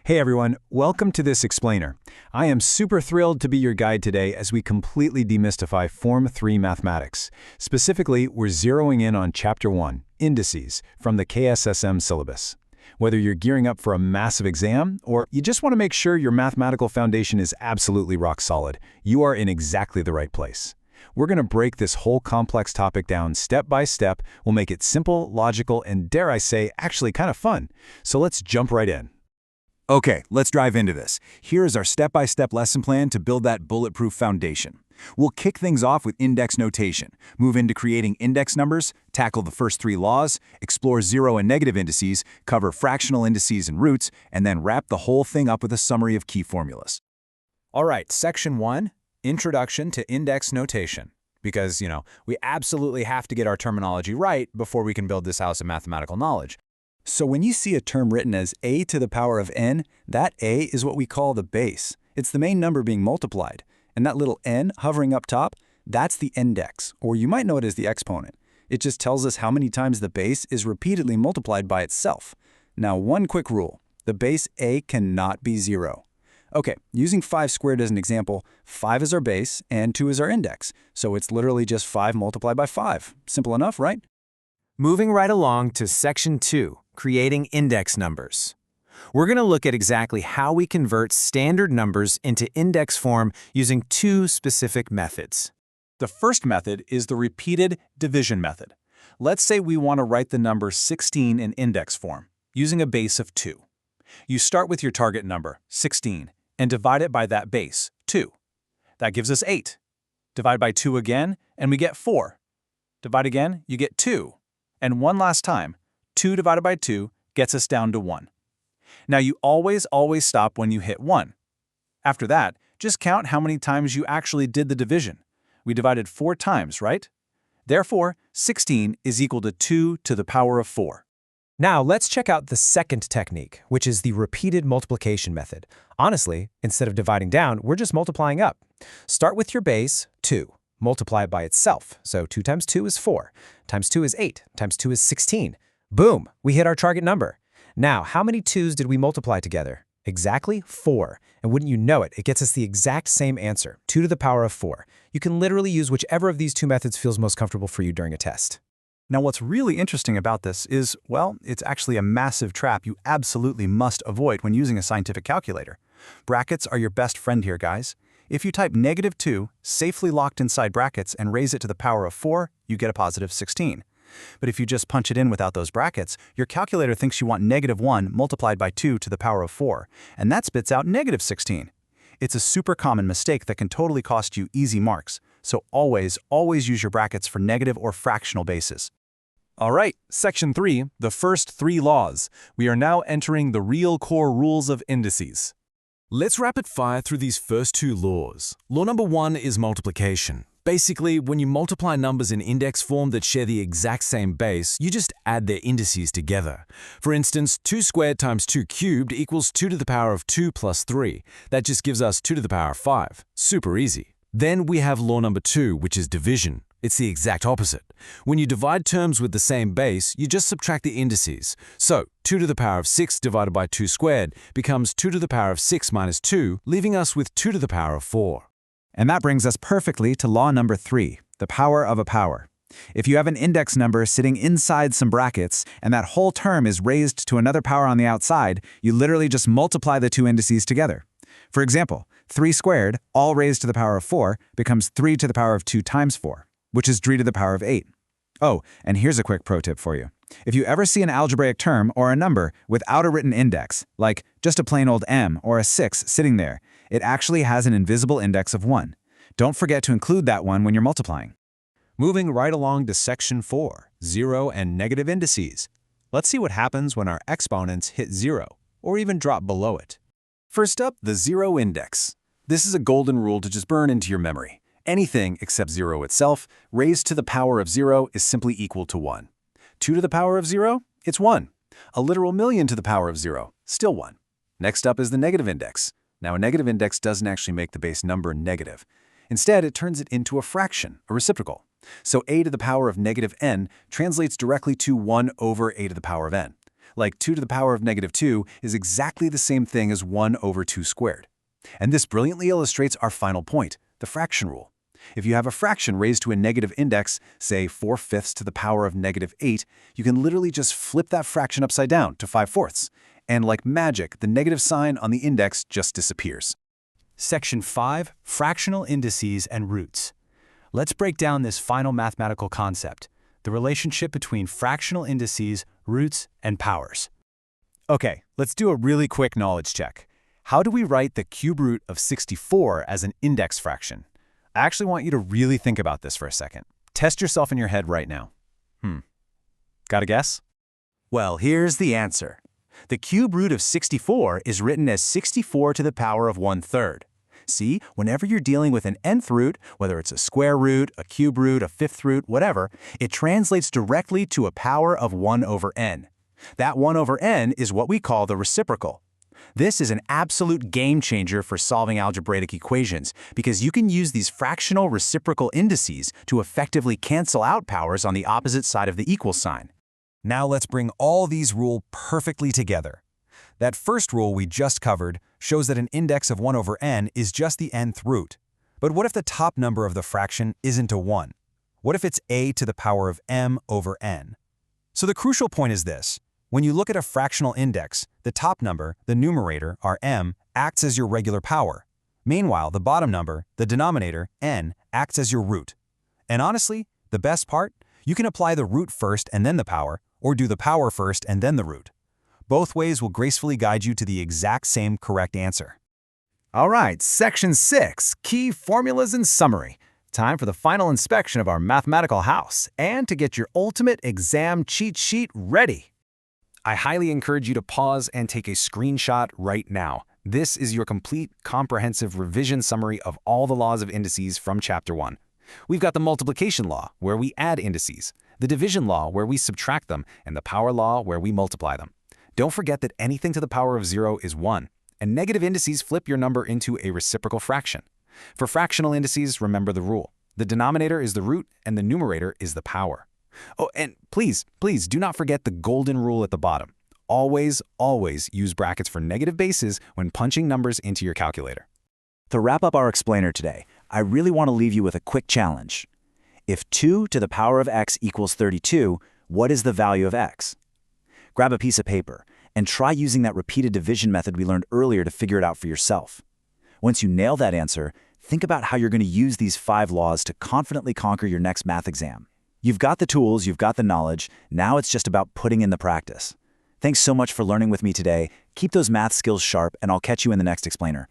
Hey everyone, welcome to this explainer. I am super thrilled to be your guide today as we completely demystify Form 3 mathematics. Specifically, we're zeroing in on Chapter 1, Indices, from the KSSM syllabus. Whether you're gearing up for a massive exam or you just want to make sure your mathematical foundation is absolutely rock solid, you are in exactly the right place. We're going to break this whole complex topic down step by step. We'll make it simple, logical, and dare I say, actually kind of fun. So let's jump right in. Okay, let's dive into this. Here is our step-by-step lesson plan to build that bulletproof foundation. We'll kick things off with index notation, move into creating index numbers, tackle the first three laws, explore zero and negative indices, cover fractional indices and roots, and then wrap the whole thing up with a summary of key formulas. All right, Section 1, Introduction to Index Notation. Because, we absolutely have to get our terminology right before we can build this house of mathematical knowledge. So when you see a term written as a to the power of n, that a is what we call the base. It's the main number being multiplied. And that little n hovering up top, that's the index, or you might know it as the exponent. It just tells us how many times the base is repeatedly multiplied by itself. Now, one quick rule. The base a cannot be 0. Okay, using 5 squared as an example, 5 is our base and 2 is our index. So it's literally just 5 multiplied by 5. Simple enough, right? Moving right along to Section 2, Creating Index Numbers. We're going to look at exactly how we convert standard numbers into index form using two specific methods. The first method is the repeated division method. Let's say we want to write the number 16 in index form, using a base of 2. You start with your target number, 16, and divide it by that base, 2. That gives us 8. Divide by 2 again, and we get 4. Divide again, you get 2. And one last time, 2 divided by 2 gets us down to 1. Now you always stop when you hit 1. After that, just count how many times you actually did the division. We divided 4 times, right? Therefore, 16 is equal to 2 to the power of 4. Now let's check out the second technique, which is the repeated multiplication method. Honestly, instead of dividing down, we're just multiplying up. Start with your base, 2. Multiply it by itself. So 2 times 2 is 4, times 2 is 8, times 2 is 16. Boom, we hit our target number. Now, how many 2's did we multiply together? Exactly 4. And wouldn't you know it, it gets us the exact same answer, 2 to the power of 4. You can literally use whichever of these two methods feels most comfortable for you during a test. Now what's really interesting about this is, well, it's actually a massive trap you absolutely must avoid when using a scientific calculator. Brackets are your best friend here, guys. If you type -2 safely locked inside brackets and raise it to the power of 4, you get a positive 16. But if you just punch it in without those brackets, your calculator thinks you want -1 multiplied by 2 to the power of 4, and that spits out -16. It's a super common mistake that can totally cost you easy marks, so always use your brackets for negative or fractional bases. All right, Section 3, the first 3 laws. We are now entering the real core rules of indices. Let's rapid fire through these first 2 laws. Law number 1 is multiplication. Basically, when you multiply numbers in index form that share the exact same base, you just add their indices together. For instance, 2 squared times 2 cubed equals 2 to the power of 2 plus 3. That just gives us 2 to the power of 5. Super easy. Then we have law number 2, which is division. It's the exact opposite. When you divide terms with the same base, you just subtract the indices. So, 2 to the power of 6 divided by 2 squared becomes 2 to the power of 6 minus 2, leaving us with 2 to the power of 4. And that brings us perfectly to law number 3, the power of a power. If you have an index number sitting inside some brackets, and that whole term is raised to another power on the outside, you literally just multiply the two indices together. For example, 3 squared, all raised to the power of 4, becomes 3 to the power of 2 times 4, which is 3 to the power of 8. Oh, and here's a quick pro tip for you. If you ever see an algebraic term or a number without a written index, like just a plain old m or a 6 sitting there, it actually has an invisible index of 1. Don't forget to include that one when you're multiplying. Moving right along to Section 4, zero and negative indices. Let's see what happens when our exponents hit 0, or even drop below it. First up, the zero index. This is a golden rule to just burn into your memory. Anything except 0 itself, raised to the power of 0 is simply equal to 1. 2 to the power of 0, it's 1. A literal million to the power of 0, still 1. Next up is the negative index. Now, a negative index doesn't actually make the base number negative. Instead, it turns it into a fraction, a reciprocal. So a to the power of -n translates directly to 1 over a to the power of n. like 2 to the power of negative 2 is exactly the same thing as 1 over 2 squared. And this brilliantly illustrates our final point, the fraction rule. If you have a fraction raised to a negative index, say 4/5 to the power of negative 8, you can literally just flip that fraction upside down to 5/4. And like magic, the negative sign on the index just disappears. Section 5, Fractional Indices and Roots. Let's break down this final mathematical concept, the relationship between fractional indices, roots, and powers. Okay, let's do a really quick knowledge check. How do we write the cube root of 64 as an index fraction? I actually want you to really think about this for a second. Test yourself in your head right now. Got a guess? Well, here's the answer. The cube root of 64 is written as 64 to the power of 1/3. See, whenever you're dealing with an nth root, whether it's a square root, a cube root, a fifth root, whatever, it translates directly to a power of 1 over n. That 1 over n is what we call the reciprocal. This is an absolute game changer for solving algebraic equations because you can use these fractional reciprocal indices to effectively cancel out powers on the opposite side of the equal sign. Now let's bring all these rules perfectly together. That first rule we just covered shows that an index of 1 over n is just the nth root. But what if the top number of the fraction isn't a 1? What if it's a to the power of m over n? So the crucial point is this. When you look at a fractional index, the top number, the numerator, our m, acts as your regular power. Meanwhile, the bottom number, the denominator, n, acts as your root. And honestly, the best part? You can apply the root first and then the power, or do the power first and then the root. Both ways will gracefully guide you to the exact same correct answer. All right, Section 6, Key Formulas and Summary. Time for the final inspection of our mathematical house and to get your ultimate exam cheat sheet ready. I highly encourage you to pause and take a screenshot right now. This is your complete, comprehensive revision summary of all the laws of indices from Chapter 1. We've got the multiplication law, where we add indices, the division law, where we subtract them, and the power law, where we multiply them. Don't forget that anything to the power of 0 is 1, and negative indices flip your number into a reciprocal fraction. For fractional indices, remember the rule. The denominator is the root, and the numerator is the power. Oh, and please do not forget the golden rule at the bottom. Always use brackets for negative bases when punching numbers into your calculator. To wrap up our explainer today, I really want to leave you with a quick challenge. If 2 to the power of x equals 32, what is the value of x? Grab a piece of paper and try using that repeated division method we learned earlier to figure it out for yourself. Once you nail that answer, think about how you're going to use these 5 laws to confidently conquer your next math exam. You've got the tools, you've got the knowledge, now it's just about putting in the practice. Thanks so much for learning with me today. Keep those math skills sharp, and I'll catch you in the next explainer.